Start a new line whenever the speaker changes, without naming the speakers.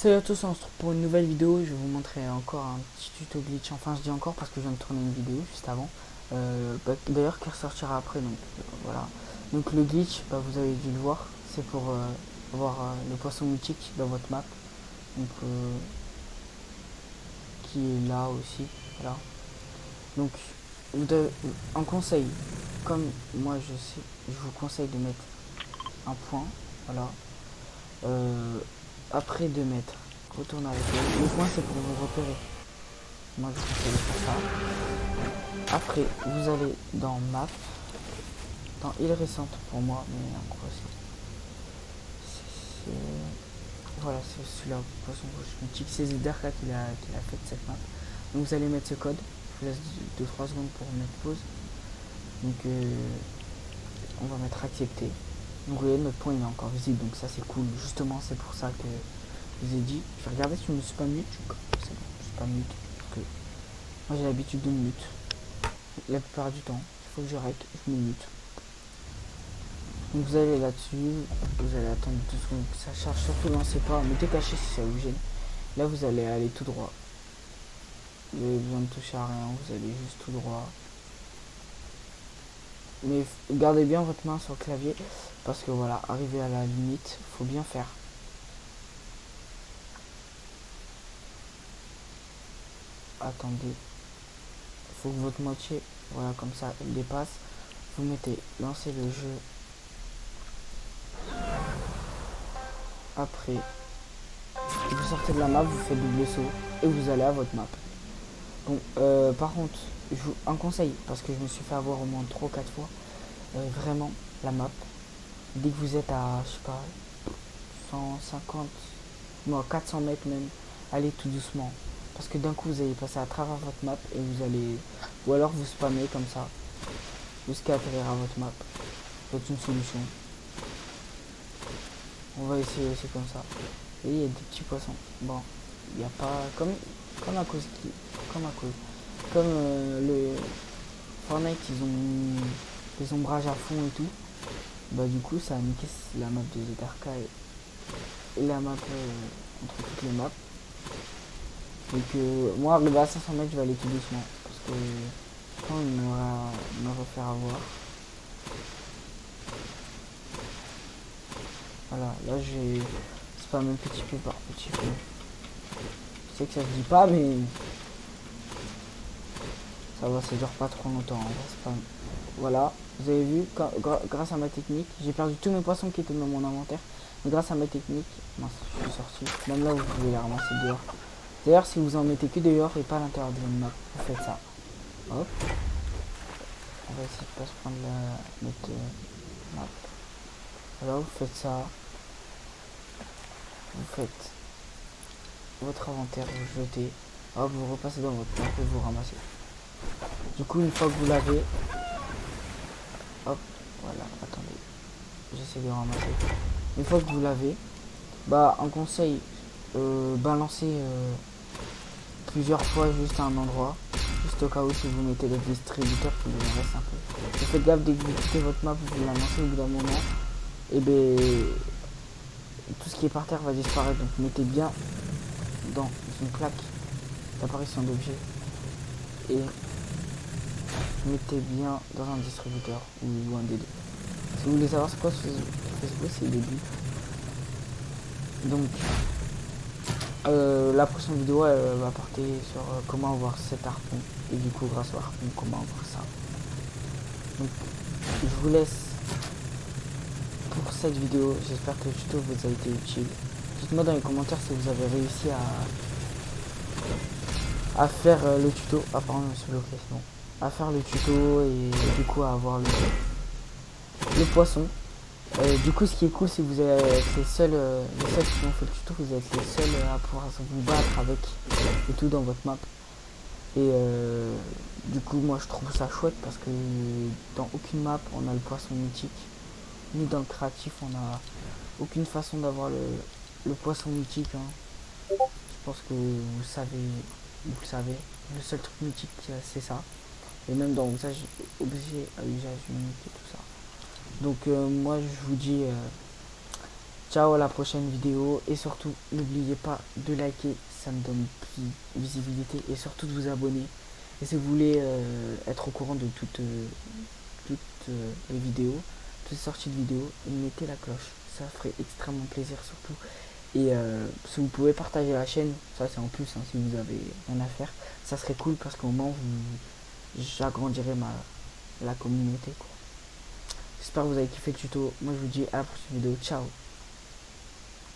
Salut à tous, on se retrouve pour une nouvelle vidéo. Je vais vous montrer encore un petit tuto glitch. Enfin, je dis encore parce que je viens de tourner une vidéo juste avant. D'ailleurs, qui ressortira après. Donc voilà. Donc le glitch, vous avez dû le voir. C'est pour avoir le poisson mythique dans votre map. Donc qui est là aussi. Voilà. Donc un conseil, comme moi je sais, je vous conseille de mettre un point. Voilà. Euh, Après de mettre, retourner avec le point, c'est pour vous repérer. Moi je vous conseille de faire ça. Après vous allez dans map, dans île récente pour moi, mais en gros voilà, c'est celui-là, poisson rouge mythique, c'est Zdarka qui a fait cette map. Donc vous allez mettre ce code, je vous laisse 2-3 secondes pour mettre pause. Donc on va mettre accepter. Donc vous voyez notre point il est encore visible, donc ça c'est cool. Justement c'est pour ça que je vous ai dit. Je vais regarder si je me suis pas mute. C'est bon, je suis pas mute. Parce que moi j'ai l'habitude de me mute. La plupart du temps, il faut que je rec, je me mute. Donc vous allez là-dessus, vous allez attendre 2 secondes que ça charge, surtout lancez pas, mettez caché si ça vous gêne. Là vous allez aller tout droit. Vous avez besoin de toucher à rien, vous allez juste tout droit. Mais gardez bien votre main sur le clavier, parce que voilà, arrivé à la limite, faut bien faire. Attendez, faut que votre moitié, voilà comme ça, elle dépasse. Vous mettez, lancez le jeu. Après, vous sortez de la map, vous faites double saut et vous allez à votre map. Bon, par contre, un conseil, parce que je me suis fait avoir au moins 3 ou 4 fois, vraiment, la map, dès que vous êtes à, je sais pas, 150, non, 400 mètres même, allez tout doucement. Parce que d'un coup, vous allez passer à travers votre map et vous allez, ou alors vous spammez comme ça, jusqu'à atterrir à votre map. C'est une solution. On va essayer aussi comme ça. Et il y a des petits poissons. Bon, il n'y a pas, comme à cause, comme le Fortnite, ils ont mis des ombrages à fond et tout. Bah du coup, ça a niqué la map de Zdarka et la map entre toutes les maps. Donc moi, arrivé à 500 mètres, je vais aller tout doucement. Parce que quand il me refaire avoir. Voilà, là j'ai spammé petit peu par petit peu. Je sais que ça se dit pas, mais ça va, ça dure pas trop longtemps. On va spam. Voilà, vous avez vu, grâce à ma technique, j'ai perdu tous mes poissons qui étaient dans mon inventaire. Mais grâce à ma technique, mince, je suis sorti. Même là, vous pouvez les ramasser dehors. D'ailleurs, si vous en mettez que dehors et pas à l'intérieur de votre map, vous faites ça. Hop. On va essayer de pas se prendre notre map. Voilà, vous faites ça. Vous faites votre inventaire, vous jetez. Hop, vous repassez dans votre map et vous ramassez. Du coup, une fois que vous l'avez, hop, voilà, attendez. J'essaie de ramasser. Une fois que vous l'avez, bah, un conseil, balancez plusieurs fois juste à un endroit. Juste au cas où si vous mettez le distributeur qui vous en reste un peu. Et faites gaffe dès que vous quittez votre map, vous la lancez au bout d'un moment. Et ben tout ce qui est par terre va disparaître. Donc mettez bien dans une plaque d'apparition d'objets. Et mettez bien dans un distributeur ou un des deux. Si vous voulez savoir c'est quoi Facebook, c'est le début. Donc la prochaine vidéo elle va porter sur comment avoir cet harpon. Et du coup grâce au harpon comment avoir ça. Donc je vous laisse pour cette vidéo. J'espère que le tuto vous a été utile. Dites-moi dans les commentaires si vous avez réussi à faire le tuto. Ah pardon, je me suis bloqué, c'est bon. À faire le tuto et du coup à avoir le poisson. Du coup ce qui est cool c'est que vous allez être les seuls qui ont fait le tuto, vous êtes les seuls à pouvoir vous battre avec et tout dans votre map. Et du coup moi je trouve ça chouette parce que dans aucune map on a le poisson mythique. Ni dans le créatif on a aucune façon d'avoir le poisson mythique. Hein. Je pense que vous le savez. Le seul truc mythique c'est ça. Et même dans usage objet à usage unique et tout ça. Donc moi je vous dis Ciao à la prochaine vidéo. Et surtout, n'oubliez pas de liker. Ça me donne plus de visibilité. Et surtout de vous abonner. Et si vous voulez être au courant de toutes les vidéos, toutes les sorties de vidéos, mettez la cloche. Ça ferait extrêmement plaisir surtout. Et si vous pouvez partager la chaîne, ça c'est en plus, hein, si vous avez rien à faire, ça serait cool parce qu'au moment j'agrandirai la communauté, quoi. J'espère que vous avez kiffé le tuto. Moi je vous dis à la prochaine vidéo. Ciao.